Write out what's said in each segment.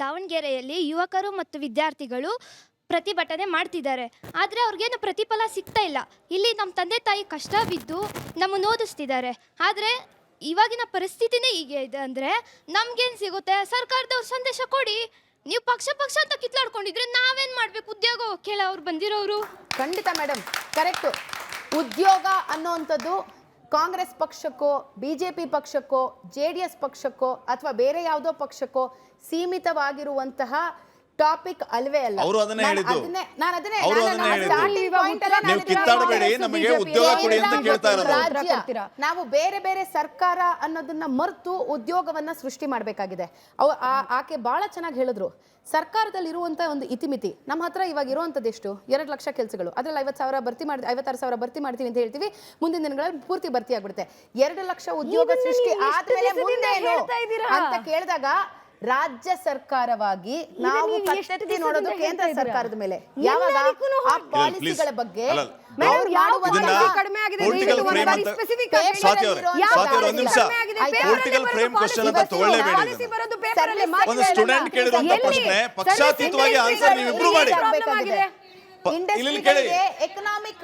ದಾವಣಗೆರೆಯಲ್ಲಿ ಯುವಕರು ಮತ್ತು ವಿದ್ಯಾರ್ಥಿಗಳು ಪ್ರತಿಭಟನೆ ಮಾಡ್ತಿದ್ದಾರೆ. ಆದರೆ ಅವ್ರಿಗೇನು ಪ್ರತಿಫಲ ಸಿಗ್ತಾ ಇಲ್ಲ. ಇಲ್ಲಿ ನಮ್ಮ ತಂದೆ ತಾಯಿ ಕಷ್ಟ ಬಿದ್ದು ನಮ್ಮನ್ನು ಓದಿಸ್ತಿದ್ದಾರೆ. ಆದರೆ ಇವಾಗಿನ ಪರಿಸ್ಥಿತಿನೇ ಹೀಗೆ ಇದೆ ಅಂದರೆ ನಮ್ಗೇನು ಸಿಗುತ್ತೆ? ಸರ್ಕಾರದವ್ರು ಸಂದೇಶ ಕೊಡಿ. ನೀವು ಪಕ್ಷ ಅಂತ ಕಿತ್ಲಾಡ್ಕೊಂಡಿದ್ರೆ ನಾವೇನು ಮಾಡಬೇಕು? ಉದ್ಯೋಗ ಕೇಳೋರು ಬಂದಿರೋರು. ಖಂಡಿತ ಮೇಡಮ್, ಕರೆಕ್ಟು. ಉದ್ಯೋಗ ಅನ್ನೋವಂಥದ್ದು ಕಾಂಗ್ರೆಸ್ ಪಕ್ಷಕ್ಕೋ ಬಿಜೆಪಿ ಪಕ್ಷಕ್ಕೋ JDS ಪಕ್ಷಕ್ಕೋ ಅಥವಾ ಬೇರೆ ಯಾವುದೋ ಪಕ್ಷಕ್ಕೋ ಸೀಮಿತವಾಗಿರುವಂತಹ ಟಾಪಿಕ್ ಅಲ್ವೇ ಅಲ್ಲ. ಅವರು ಅದನ್ನೇ ಹೇಳಿದ್ದು. ನೀವು ಕಿತ್ತಾಡಬೇಡಿ, ನಮಗೆ ಉದ್ಯೋಗ ಕೊಡಿ ಅಂತ ಕೇಳ್ತಾ ಇರೋದು. ನಾವು ಬೇರೆ ಬೇರೆ ಸರ್ಕಾರ ಅನ್ನೋದನ್ನ ಮರೆತು ಉದ್ಯೋಗವನ್ನ ಸೃಷ್ಟಿ ಮಾಡಬೇಕಾಗಿದೆ. ಆಕೆ ಬಹಳ ಚೆನ್ನಾಗಿ ಹೇಳಿದ್ರು. ಸರ್ಕಾರದಲ್ಲಿ ಇರುವಂತ ಒಂದು ಇತಿಮಿತಿ ನಮ್ಮ ಹತ್ರ ಇವಾಗ ಇರುವಂತದ್ದು ಎಷ್ಟು? 2 ಲಕ್ಷ ಕೆಲಸಗಳು. ಅದ್ರಲ್ಲಿ 50,000 ಭರ್ತಿ ಮಾಡಿ 56,000 ಭರ್ತಿ ಮಾಡ್ತೀವಿ ಅಂತ ಹೇಳ್ತೀವಿ. ಮುಂದಿನ ದಿನಗಳಲ್ಲಿ ಪೂರ್ತಿ ಭರ್ತಿ ಆಗ್ಬಿಡುತ್ತೆ. 2 ಲಕ್ಷ ಉದ್ಯೋಗ ಸೃಷ್ಟಿ ಆದ್ಮೇಲೆ ಮುಂದೆ ಏನು ಅಂತ ಕೇಳಿದಾಗ ರಾಜ್ಯ ಸರ್ಕಾರವಾಗಿ ನಾವು ಕಟ್ಟೆತ್ತಿ ನೋಡೋದು ಕೇಂದ್ರ ಸರ್ಕಾರದ ಮೇಲೆ. ಯಾವಾಗ ಆ ಪಾಲಿಸಿಗಳ ಬಗ್ಗೆ ಸ್ಟೂಡೆಂಟ್ ಕೇಳಿರುವಂತ ಪ್ರಶ್ನೆ ಪಕ್ಷಾತೀತವಾಗಿ ಆನ್ಸರ್ ನೀವಿಬ್ರು ಮಾಡಿ. ಎಕನಾಮಿಕ್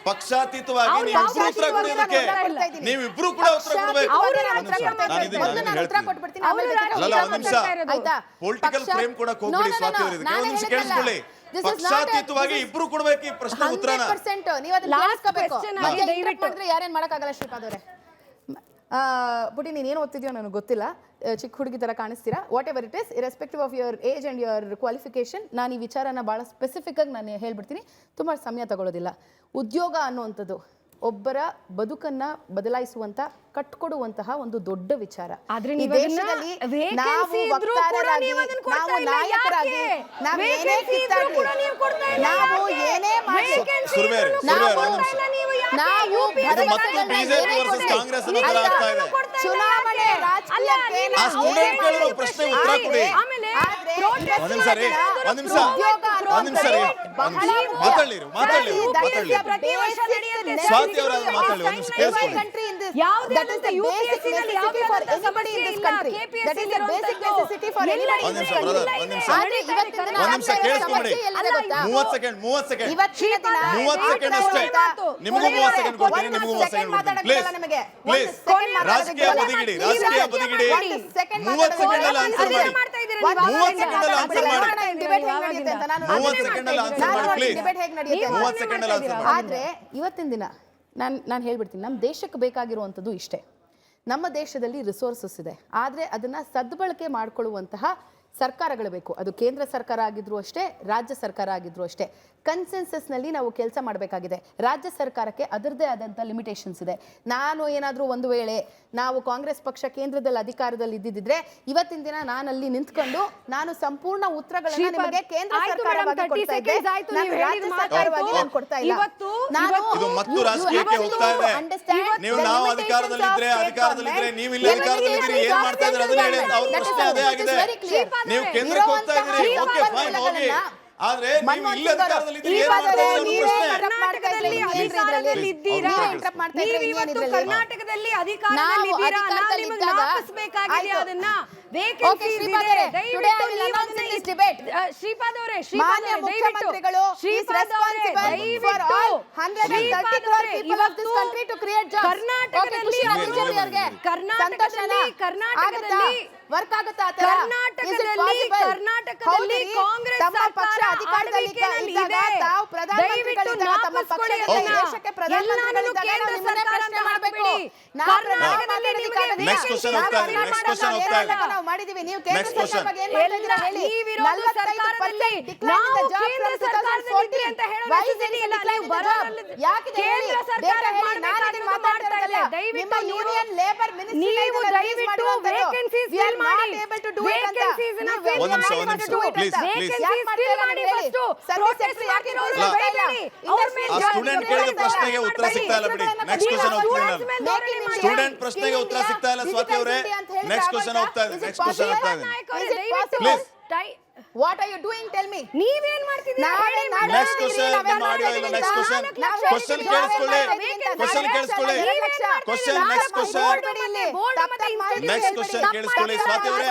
ಪಕ್ಷಾತೀತವಾಗಿ ನೀವಿಬ್ರು ಕೂಡ ಉತ್ತರ ಕೊಡಬೇಕು. ಪೊಲಿಟಿಕಲ್ ಫ್ರೇಮ್ ಕೂಡ ಹೋಗ್ಬಿಡಿ ಸ್ವಾತಿ ಅವರಿಗೆ. ಒಂದು ನಿಮಿಷ ಕೇಳಿಸ್ಕೊಳ್ಳಿ. ಪಕ್ಷಾತೀತವಾಗಿ ಇಬ್ರು ಕೊಡ್ಬೇಕು ಈ ಪ್ರಶ್ನೆ ಉತ್ತರನ. ಯಾರೇನ್ ಮಾಡಕ್ಕಾಗಲ್ಲ. ಶ್ರೀಪಾದ್ ಅವರೇ, ಬುಡಿ ನೀನ್ ಏನು ಓದ್ತಿದ್ಯೋ ನನಗೆ ಗೊತ್ತಿಲ್ಲ. ಚಿಕ್ಕ ಹುಡುಗಿ ತರ ಕಾಣಿಸ್ತೀರಾ. Whatever it is, irrespective of your age and your qualification, ನಾನು ಈ ವಿಚಾರನ ಬಹಳ ಸ್ಪೆಸಿಫಿಕ್ ಆಗಿ ನಾನು ಹೇಳ್ಬಿಡ್ತೀನಿ. ತುಂಬಾ ಸಮಯ ತಗೊಳ್ಳೋದಿಲ್ಲ. ಉದ್ಯೋಗ ಅನ್ನುವಂಥದ್ದು ಒಬ್ಬರ ಬದುಕನ್ನ ಬದಲಾಯಿಸುವಂತ ಕಟ್ಕೊಡುವಂತಹ ಒಂದು ದೊಡ್ಡ ವಿಚಾರ. ಈ ದೇಶದಲ್ಲಿ ನಾವು ವಕ್ತಾರರಾಗಿ, ನಾವು ನಾಯಕರಾಗಿ, ನಾವು ಏನೇ ಕಿತ್ತಾಡ್ಲಿ, ನಾವು ಏನೇ ಮಾಡಿ, ನಾವು ಚುನಾವಣೆ ರಾಜಕೀಯಕ್ಕೆ ರಾಜಕೀಯ ಬದಿಗಿಡಿ, ರಾಜಕೀಯ ಬದಿಗಿಡಿ. 30 ಸೆಕೆಂಡ್ ಅಲ್ಲಿ ಆನ್ಸರ್ ಮಾಡಿ. 30 ಸೆಕೆಂಡ್ ಅಲ್ಲಿ ಆನ್ಸರ್ ಮಾಡಿ. 30 ಸೆಕೆಂಡ್ ಅಲ್ಲಿ ಆನ್ಸರ್ ಮಾಡಿ ಪ್ಲೀಸ್. 30 ಸೆಕೆಂಡ್ ಅಲ್ಲಿ ಆನ್ಸರ್ ಮಾಡಿ. ಆದ್ರೆ ಇವತ್ತಿನ ದಿನ ನಾನು ಹೇಳ್ಬಿಡ್ತೀನಿ, ನಮ್ಮ ದೇಶಕ್ಕೆ ಬೇಕಾಗಿರುವಂಥದ್ದು ಇಷ್ಟೇ. ನಮ್ಮ ದೇಶದಲ್ಲಿ ರಿಸೋರ್ಸಸ್ ಇದೆ, ಆದರೆ ಅದನ್ನ ಸದ್ಬಳಕೆ ಮಾಡಿಕೊಳ್ಳುವಂತಹ ಸರ್ಕಾರಗಳು ಬೇಕು. ಅದು ಕೇಂದ್ರ ಸರ್ಕಾರ ಆಗಿದ್ರು ಅಷ್ಟೇ, ರಾಜ್ಯ ಸರ್ಕಾರ ಆಗಿದ್ರು ಅಷ್ಟೇ. ಕನ್ಸೆನ್ಸಸ್ನಲ್ಲಿ ನಾವು ಕೆಲಸ ಮಾಡಬೇಕಾಗಿದೆ. ರಾಜ್ಯ ಸರ್ಕಾರಕ್ಕೆ ಅದರದೇ ಆದಂಥ ಲಿಮಿಟೇಷನ್ಸ್ ಇದೆ. ನಾನು ಏನಾದರೂ ಒಂದು ವೇಳೆ ನಾವು ಕಾಂಗ್ರೆಸ್ ಪಕ್ಷ ಕೇಂದ್ರದಲ್ಲಿ ಅಧಿಕಾರದಲ್ಲಿ ಇದ್ದಿದ್ರೆ ಇವತ್ತಿನ ದಿನ ನಾನು ಅಲ್ಲಿ ನಿಂತ್ಕೊಂಡು ನಾನು ಸಂಪೂರ್ಣ ಉತ್ತರಗಳನ್ನು ನಿಮಗೆ ಕೇಂದ್ರ ಸರ್ಕಾರವಾಗಿ ಕೊಡ್ತಾ ಇದ್ದೆ. ನಾನು ರಾಜ್ಯ ಸರ್ಕಾರವಾಗಿ ನಾನು ಕೊಡ್ತಾ ಇಲ್ಲ. ಇದು ಮತ್ತು ರಾಜಕೀಯಕ್ಕೆ ಹೋಗ್ತಾ ಇದೆ. ನೀವು ನಾವು ಅಧಿಕಾರದಲ್ಲಿದ್ರೆ ನೀವು ಇಲ್ಲಿ ಅಧಿಕಾರದಲ್ಲಿದ್ದೀರಿ, ಏನ್ ಮಾಡ್ತಾ ಇದ್ದೀರಿ ಅದನ್ನ ಹೇಳಿ. ಅವ್ರ ಪ್ರಶ್ನೆ ಅದೇ ಆಗಿದೆ. ನೀವು ಕೇಂದ್ರಕ್ಕೆ ಹೋಗ್ತಾ ಇದ್ದೀರಿ, ಓಕೆ ಫೈನ್ ಹೋಗಿ. ಆದ್ರೆ ನೀವು ಇಲ್ಲಿ ಅಧಿಕಾರದಲ್ಲಿದ್ದೀರಿ, ಏನ್ ಮಾಡ್ತಾ ಇದ್ದೀರಿ ಅನ್ನೋ ಪ್ರಶ್ನೆ. ಕರ್ನಾಟಕದಲ್ಲಿ ಅಧಿಕಾರದಲ್ಲಿದ್ದೀರಾ? ಕರ್ನಾಟಕದಲ್ಲಿ ಅಧಿಕಾರದಲ್ಲಿದ್ದೀರಾ? ನಾನು ನಿಮಗೆ ವಾಪಸ್ಬೇಕಾಗಿದೆ ಅದನ್ನ. ವೇಕೆನ್ಸೀಸ್ ಇದೆ, ದಯವಿಟ್ಟು ನೀವು ಅದನ್ನ ಶ್ರೀಪಾದ್ ಅವರೇ, ಶ್ರೀಪಾದ್ ಅವರೇ ದಯವಿಟ್ಟು, ಶ್ರೀಪಾದ್ ಅವರೇ ದಯವಿಟ್ಟು, ಇವತ್ತು ಕರ್ನಾಟಕದಲ್ಲಿ ವರ್ಕ್ ಆಗುತ್ತಾ? ಕರ್ನಾಟಕದಲ್ಲಿ ಕಾಂಗ್ರೆಸ್ ಸರ್ಕಾರ ಅಧಿಕಾರದಲ್ಲಿ ಇದೆ. ದಯವಿಟ್ಟು ವಾಪಸ್ಕೊಡಿ ಅದನ್ನ. ಎಲ್ಲಾನು ಕೇಂದ್ರ ಸರ್ಕಾರ ಅಂತ ಮಾಡಬೇಡಿ. ಕರ್ನಾಟಕದಲ್ಲಿ ನಿಮಗೆ ನಾವು ಮಾಡಿದೀವಿ. ನೀವು ಕೇಂದ್ರ ಸರ್ಕಾರವಾಗಿ ಏನು ಮಾಡ್ತಿದ್ದೀರಾ ಹೇಳಿ. ನೀವಿರೋದು ಸರ್ಕಾರದಲ್ಲಿ, ನಾವು ಕೇಂದ್ರ ಸರ್ಕಾರದಲ್ಲಿ ಅಂತ ಹೇಳೋದು ಇಲ್ಲ. ನೀವು ಬರೋಲ್ಲ, ಕೇಂದ್ರ ಸರ್ಕಾರ ಮಾಡ್ತಾ ಇಲ್ಲ. ದಯವಿಟ್ಟು ಯೂನಿಯನ್ ಲೇಬರ್ ಮಿನಿಸ್ಟ್ರಿ ನೀವು ದಯವಿಟ್ಟು ವೇಕೆನ್ಸೀಸ್ ಫಿಲ್ ಮಾಡಿ. ವೇಕೆನ್ಸೀಸ್ ನ ಫಿಲ್ ಮಾಡಿ ಫಸ್ಟ್. ವೇಕೆನ್ಸೀಸ್ ಫಿಲ್ ಮಾಡಿ ಫಸ್ಟ್. ಪ್ರೊಟೆಸ್ಟ್ ಆಗಿರೋದು ಬೇಡಬೇಡಿ. ಅವರ ಮೇಲೆ ಸ್ಟೂಡೆಂಟ್ ಕೇಳಿದ ಪ್ರಶ್ನೆಗೆ ಉತ್ತರ ಸಿಗ್ತಾ ಇಲ್ಲ ಬಿಡಿ. ನೆಕ್ಸ್ಟ್ ಕ್ವೆಶ್ಚನ್ ಹೋಗ್ತೀನಿ ನಾನು. ಸ್ಟೂಡೆಂಟ್ ಪ್ರಶ್ನೆಗೆ ಉತ್ತರ ಸಿಗ್ತಾ ಇಲ್ಲ ಸ್ವಾತಿ ಅವರೇ. ನೆಕ್ಸ್ಟ್ ಕ್ವೆಶ್ಚನ್ ಹೋಗ್ತಾ ಇದೆ. Please What are you doing? Tell me. ನೀವೇನ್ ಮಾಡ್ತಿದ್ದೀರಾ ಹೇಳಿ madam. ನೆಕ್ಸ್ಟ್ ಕ್ವೆಶ್ಚನ್ ನಿಮ್ಮ ಆಡಿಯೋ ಇಲ್ಲ ನೆಕ್ಸ್ಟ್ ಕ್ವೆಶ್ಚನ್ ಕ್ವೆಶ್ಚನ್ ಕೇಳಿಸ್ಕೊಳ್ಳಿ ಕ್ವೆಶ್ಚನ್ ಕೇಳಿಸ್ಕೊಳ್ಳಿ question next question next question ಕೇಳಿಸ್ಕೊಳ್ಳಿ ಸ್ವಾತಿ ಅವರೇ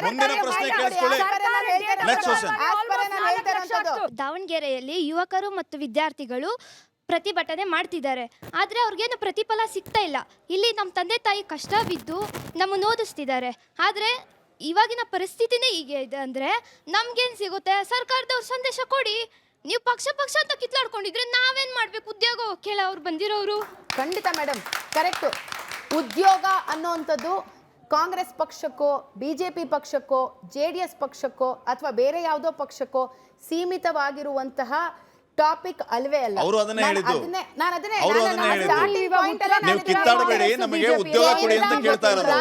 ಮುಂದಿನ ಪ್ರಶ್ನೆ ಕೇಳಿಸ್ಕೊಳ್ಳಿ ನೆಕ್ಸ್ಟ್ ಕ್ವೆಶ್ಚನ್ ದಾವಣಗೆರೆಯಲ್ಲಿ ಯುವಕರು ಮತ್ತು ವಿದ್ಯಾರ್ಥಿಗಳು ಪ್ರತಿಭಟನೆ ಮಾಡ್ತಿದ್ದಾರೆ, ಆದರೆ ಅವ್ರಿಗೇನು ಪ್ರತಿಫಲ ಸಿಗ್ತಾ ಇಲ್ಲ. ಇಲ್ಲಿ ನಮ್ಮ ತಂದೆ ತಾಯಿ ಕಷ್ಟ ಬಿದ್ದು ನಮ್ಮನ್ನು ಓದಿಸ್ತಿದ್ದಾರೆ, ಆದರೆ ಇವಾಗಿನ ಪರಿಸ್ಥಿತಿನೇ ಹೀಗೆ ಇದೆ ಅಂದರೆ ನಮ್ಗೇನು ಸಿಗುತ್ತೆ? ಸರ್ಕಾರದವ್ರು ಸಂದೇಶ ಕೊಡಿ. ನೀವು ಪಕ್ಷ ಅಂತ ಕಿತ್ಲಾಡ್ಕೊಂಡಿದ್ರೆ ನಾವೇನು ಮಾಡಬೇಕು? ಉದ್ಯೋಗ ಕೇಳೋರು ಬಂದಿರೋರು. ಖಂಡಿತ ಮೇಡಮ್, ಕರೆಕ್ಟು. ಉದ್ಯೋಗ ಅನ್ನೋವಂಥದ್ದು ಕಾಂಗ್ರೆಸ್ ಪಕ್ಷಕ್ಕೋ BJP ಪಕ್ಷಕ್ಕೋ JDS ಪಕ್ಷಕ್ಕೋ ಅಥವಾ ಬೇರೆ ಯಾವುದೋ ಪಕ್ಷಕ್ಕೋ ಸೀಮಿತವಾಗಿರುವಂತಹ ಟಾಪಿಕ್ ಅಲ್ವೇ ಅಲ್ಲ. ಅವರು ಅದನ್ನೇ ಹೇಳಿದ್ದು. ನಾನು ಅದನ್ನೇ ನೀವು ಕಿತ್ತಾಡಬೇಡಿ, ನಮಗೆ ಉದ್ಯೋಗ ಕೊಡಿ ಅಂತ ಕೇಳ್ತಾ ಇರೋದು.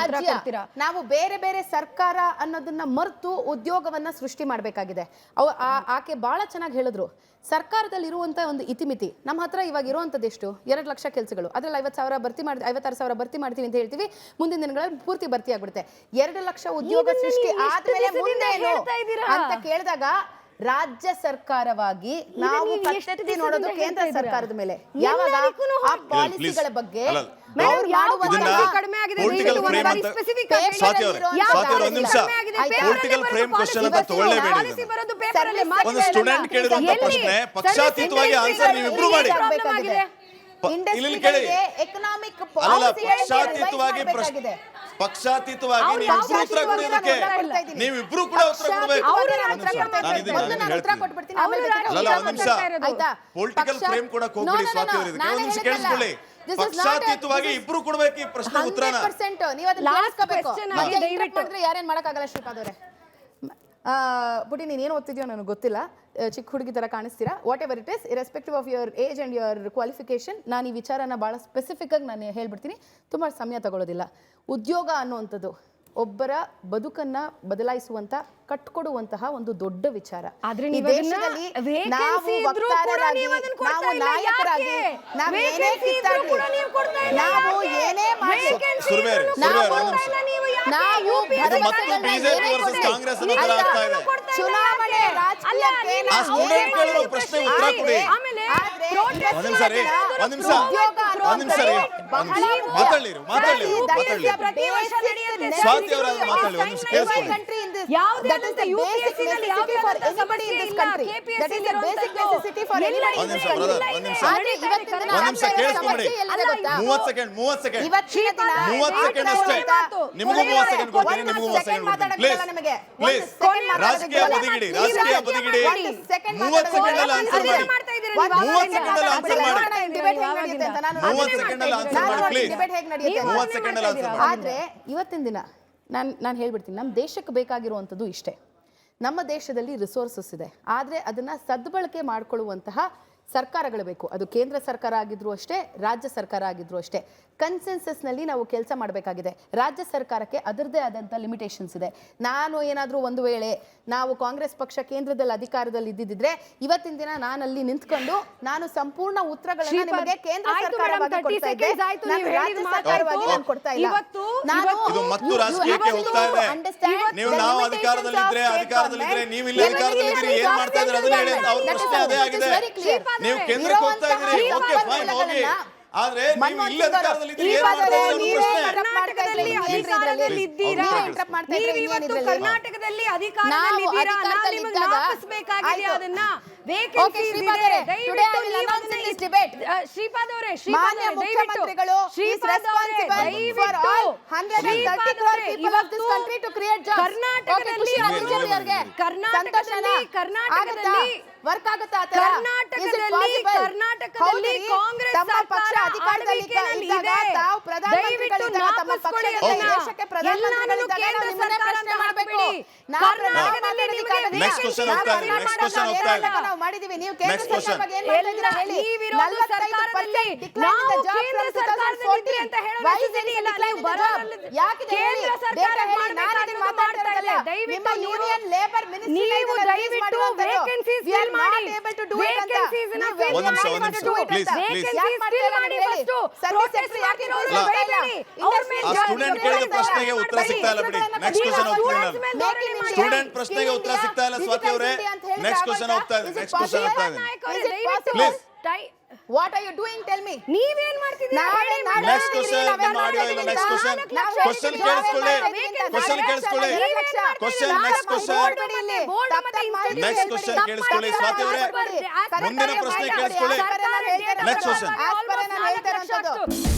ನಾವು ಬೇರೆ ಬೇರೆ ಸರ್ಕಾರ ಅನ್ನೋದನ್ನ ಮರೆತು ಉದ್ಯೋಗವನ್ನ ಸೃಷ್ಟಿ ಮಾಡಬೇಕಾಗಿದೆ. ಆಕೆ ಬಹಳ ಚೆನ್ನಾಗಿ ಹೇಳಿದ್ರು. ಸರ್ಕಾರದಲ್ಲಿ ಇರುವಂತ ಒಂದು ಇತಿಮಿತಿ ನಮ್ಮ ಹತ್ರ ಇವಾಗ ಇರುವಂತದ್ದು ಎಷ್ಟು? 2 ಲಕ್ಷ ಕೆಲಸಗಳು, ಅದ್ರಲ್ಲಿ 50,000 ಭರ್ತಿ ಮಾಡಿ 56,000 ಭರ್ತಿ ಮಾಡ್ತೀವಿ ಅಂತ ಹೇಳ್ತೀವಿ. ಮುಂದಿನ ದಿನಗಳಲ್ಲಿ ಪೂರ್ತಿ ಭರ್ತಿ ಆಗ್ಬಿಡುತ್ತೆ. 2 ಲಕ್ಷ ಉದ್ಯೋಗ ಸೃಷ್ಟಿ ಆದ್ಮೇಲೆ ಮುಂದೆ ಏನು ಅಂತ ಕೇಳಿದಾಗ ರಾಜ್ಯ ಸರ್ಕಾರವಾಗಿ ನಾವು ಕಟ್ಟೆತ್ತಿ ನೋಡೋದು ಕೇಂದ್ರ ಸರ್ಕಾರದ ಮೇಲೆ. ಯಾವಾಗ ಆ ಪಾಲಿಸಿಗಳ ಬಗ್ಗೆ ಪೊಲಿಟಿಕಲ್ ಫ್ರೇಮ್ ಕ್ವೆಶ್ಚನ್ ಅಂತ ತಗೊಳ್ಳೇಬೇಡಿ. ಒಂದು ಸ್ಟೂಡೆಂಟ್ ಕೇಳಿರುವಂತ ಪ್ರಶ್ನೆ ಪಕ್ಷಾತೀತವಾಗಿ ಆನ್ಸರ್ ನೀವಿಬ್ರು ಮಾಡಿ. ಇಲ್ಲಿ ಕೇಳಿ, ಎಕನಾಮಿಕ್ ಪಕ್ಷಾತೀತವಾಗಿ ಪ್ರಶ್ನೆ ಪಕ್ಷಾತೀತವಾಗಿ ನೀವಿಬ್ರು ಉತ್ತರ ಕೊಡೋದಕ್ಕೆ ನೀವಿಬ್ರು ಕೂಡ ಉತ್ತರ ಕೊಡಬೇಕು. ಒಂದ್ ನಿಮಿಷ ಪೊಲಿಟಿಕಲ್ ಫ್ರೇಮ್ ಕೂಡ ಹೋಗ್ಬಿಡಿ ಸ್ವಾತಿ ಅವರಿಗೆ. ಒಂದ್ ನಿಮಿಷ ಕೇಳಿಸ್ಕೊಳ್ಳಿ. ಪಕ್ಷಾತೀತವಾಗಿ ಇಬ್ರು ಕೊಡ್ಬೇಕು ಈ ಪ್ರಶ್ನೆ ಉತ್ತರನ. ಯಾರೇನ್ ಮಾಡಕ್ಕಾಗಲ್ಲ ಶ್ರೀಪಾದ್ ಅವರೇ. ಬುಡಿ ನೀನ್ ಏನು ಓದ್ತಿದ್ಯೋ ನನಗೆ ಗೊತ್ತಿಲ್ಲ, ಚಿಕ್ಕ ಹುಡುಗಿ ತರ ಕಾಣಿಸ್ತೀರಾ. Whatever it is, irrespective of your age and your qualification, ನಾನು ಈ ವಿಚಾರನ ಬಹಳ ಸ್ಪೆಸಿಫಿಕ್ ಆಗಿ ನಾನು ಹೇಳ್ಬಿಡ್ತೀನಿ, ತುಂಬಾ ಸಮಯ ತಗೊಳ್ಳೋದಿಲ್ಲ. ಉದ್ಯೋಗ ಅನ್ನುವಂಥದ್ದು ಒಬ್ಬರ ಬದುಕನ್ನ ಬದಲಾಯಿಸುವಂತ ಕಟ್ಕೊಡುವಂತಹ ಒಂದು ದೊಡ್ಡ ವಿಚಾರ. ಈ ದೇಶದಲ್ಲಿ ನಾವು ವಕ್ತಾರರಾಗಿ, ನಾವು ನಾಯಕರಾಗಿ, ನಾವು ಏನೇ ಕಿತ್ತಾಡ್ಲಿ, ನಾವು ಏನೇ ಮಾಡಿ, ನಾವು ಚುನಾವಣೆ ರಾಜಕೀಯಕ್ಕೆ ರಾಜಕೀಯ ಬದಿಗಿಡಿ, ರಾಜಕೀಯ ಬದಿಗಿಡಿ. 30 ಸೆಕೆಂಡ್ ಅಲ್ಲಿ ಆನ್ಸರ್ ಮಾಡಿ. 30 ಸೆಕೆಂಡ್ ಅಲ್ಲಿ ಆನ್ಸರ್ ಮಾಡಿ. 30 ಸೆಕೆಂಡ್ ಅಲ್ಲಿ ಆನ್ಸರ್ ಮಾಡಿ ಪ್ಲೀಸ್. 30 ಸೆಕೆಂಡ್ ಅಲ್ಲಿ ಆನ್ಸರ್ ಮಾಡಿ. ಆದ್ರೆ ಇವತ್ತಿನ ದಿನ ನಾನು ಹೇಳ್ಬಿಡ್ತೀನಿ, ನಮ್ಮ ದೇಶಕ್ಕೆ ಬೇಕಾಗಿರುವಂಥದ್ದು ಇಷ್ಟೇ. ನಮ್ಮ ದೇಶದಲ್ಲಿ ರಿಸೋರ್ಸಸ್ ಇದೆ, ಆದರೆ ಅದನ್ನ ಸದ್ಬಳಕೆ ಮಾಡಿಕೊಳ್ಳುವಂತಹ ಸರ್ಕಾರಗಳು ಬೇಕು. ಅದು ಕೇಂದ್ರ ಸರ್ಕಾರ ಆಗಿದ್ರು ಅಷ್ಟೇ, ರಾಜ್ಯ ಸರ್ಕಾರ ಆಗಿದ್ರು ಅಷ್ಟೇ. ಕನ್ಸೆನ್ಸಸ್ನಲ್ಲಿ ನಾವು ಕೆಲಸ ಮಾಡಬೇಕಾಗಿದೆ. ರಾಜ್ಯ ಸರ್ಕಾರಕ್ಕೆ ಅದರದೇ ಆದಂಥ ಲಿಮಿಟೇಷನ್ಸ್ ಇದೆ. ನಾನು ಏನಾದರೂ ಒಂದು ವೇಳೆ ನಾವು ಕಾಂಗ್ರೆಸ್ ಪಕ್ಷ ಕೇಂದ್ರದಲ್ಲಿ ಅಧಿಕಾರದಲ್ಲಿ ಇದ್ದಿದ್ರೆ ಇವತ್ತಿನ ದಿನ ನಾನು ಅಲ್ಲಿ ನಿಂತ್ಕೊಂಡು ನಾನು ಸಂಪೂರ್ಣ ಉತ್ತರಗಳನ್ನು ನಿಮಗೆ ಕೇಂದ್ರ ಸರ್ಕಾರವಾಗಿ ಕೊಡ್ತಾ ಇದ್ದೆ, ನಾನು ರಾಜ್ಯ ಸರ್ಕಾರವಾಗಿ ನಾನು ಕೊಡ್ತಾ ಇಲ್ಲ. ಇದು ಮತ್ತು ರಾಜಕೀಯಕ್ಕೆ ಹೋಗ್ತಾ ಇದೆ. ನೀವು ನಾವು ಅಧಿಕಾರದಲ್ಲಿದ್ರೆ ನೀವು ಇಲ್ಲಿ ಅಧಿಕಾರದಲ್ಲಿದ್ದೀರಿ, ಏನ್ ಮಾಡ್ತಾ ಇದ್ರೆ ಅದನ್ನ ಹೇಳಿ. ಅವ್ರ ಪ್ರಶ್ನೆ ಅದೇ ಆಗಿದೆ. ನೀವು ಕೇಂದ್ರಕ್ಕೆ ಹೋಗ್ತಾ ಇದ್ದೀರಿ, ಓಕೆ ಫೈನ್ ಹೋಗಿ, ಆದ್ರೆ ನೀವು ಇಲ್ಲಿ ಅಧಿಕಾರದಲ್ಲಿದ್ದೀರಿ, ಏನ್ ಮಾಡ್ತಾ ಇದ್ದೀರಿ ಅನ್ನೋ ಕರ್ನಾಟಕದಲ್ಲಿ ಅಧಿಕಾರದಲ್ಲಿದ್ದೀರಾ, ಕರ್ನಾಟಕದಲ್ಲಿ ಅಧಿಕಾರದಲ್ಲಿದ್ದೀರಾ, ನಾವು ನಿಮಗೆ ವಾಪಸ್ಬೇಕಾಗಿದೆ ಅದನ್ನ. ಶ್ರೀಪಾದ್ ಅವರೇ, ಮುಖ್ಯಮಂತ್ರಿಗಳು ವರ್ಕ್ ಆಗುತ್ತಾ? ಕರ್ನಾಟಕದಲ್ಲಿ ಕಾಂಗ್ರೆಸ್ ಪಕ್ಷ ಅಧಿಕಾರದಲ್ಲಿದ್ದಾಗ ತಾವು ಪ್ರಧಾನಮಂತ್ರಿಗಳಿದ್ದಾಗ ತಮ್ಮ ಪಕ್ಷ ದೇಶಕ್ಕೆ ಪ್ರಧಾನಮಂತ್ರಿಗಳಿದ್ದಾಗ ನಾವು ನಿಮ್ಮನ್ನೇ ಪ್ರಶ್ನೆ ಮಾಡಬೇಕು. ನಾವು ಮಾಡಿದೀವಿ, ನೀವು ಕೇಂದ್ರ ಸರ್ಕಾರವಾಗಿ ಏನ್ ಮಾಡ್ತಾ ಇದ್ದೀರಾ ಹೇಳಿ. 45% decline in the job from 2014 ಅಂತ ಹೇಳೋದು ಯಾಕಿದೆ ಹೇಳಿ, ಡೇಟಾ ಹೇಳಿ. ನಾನು ಇದನ್ನ ಮಾತಾಡ್ತಾ ಇರಲ್ಲ, ದಯವಿಟ್ಟು ನಿಮ್ಮ ಯೂನಿಯನ್ ಲೇಬರ್ ಮಿನಿಸ್ಟ್ರಿ ನೀವು ದಯವಿಟ್ಟು vacancies fill ಮಾಡಿ. Vacancies ನ fill ಒಂದ್ ನಿಮಿಷ, ಮಾಡಿ ಒಂದ್ ನಿಮಿಷ, first. please, Vacancies please. fill ಮಾಡಿ first. Protest ಮಾಡ್ತಿರೋರು ಅಲ್ಲ, ಬೈಬೇಡಿ. ಅವ್ರ ಮೇಲೆ ಆ ಸ್ಟೂಡೆಂಟ್ ಕೇಳಿದ ಪ್ರಶ್ನೆಗೆ ಉತ್ತರ ಸಿಗ್ತಾ ಇಲ್ಲ ಬಿಡಿ. ನೆಕ್ಸ್ಟ್ ಕ್ವಶನ್ ಹೋಗ್ತೀನಿ ನಾನು. ಸ್ಟೂಡೆಂಟ್ ಪ್ರಶ್ನೆಗೆ ಉತ್ತರ ಸಿಗ್ತಾ ಇಲ್ಲ ಸ್ವಾತಿ ಅವರೇ. ನೆಕ್ಸ್ಟ್ ಕ್ವಶನ್ ಹೋಗ್ತಾ ಇದೆ. ನೆಕ್ಸ್ಟ್ ಕ್ವಶನ್ ಹೋಗ್ತಾ ಇದೆ. Please. What are you doing tell me ನೀವೇನ್ ಮಾಡ್ತಿದ್ದೀರಾ ಹೇಳಿ madam. ನೆಕ್ಸ್ಟ್ ಕ್ವಶನ್ ನಿಮ್ಮ ಆಡಿಯೋ ಇಲ್ಲ. ನೆಕ್ಸ್ಟ್ ಕ್ವಶನ್ ಕ್ವಶನ್ ಕೇಳಿಸ್ಕೊಳ್ಳಿ. ಕ್ವಶನ್ ಕೇಳಿಸ್ಕೊಳ್ಳಿ. Question next question next question ಕೇಳಿಸ್ಕೊಳ್ಳಿ ಸ್ವಾತಿ ಅವರೇ. ಮುಂದಿನ ಪ್ರಶ್ನೆ ಕೇಳಿಸ್ಕೊಳ್ಳಿ. ನೆಕ್ಸ್ಟ್ ಕ್ವಶನ್ ಆಸ್ ಪರ್ ನಾನು ಹೇಳ್ತಾ ಇರೋದು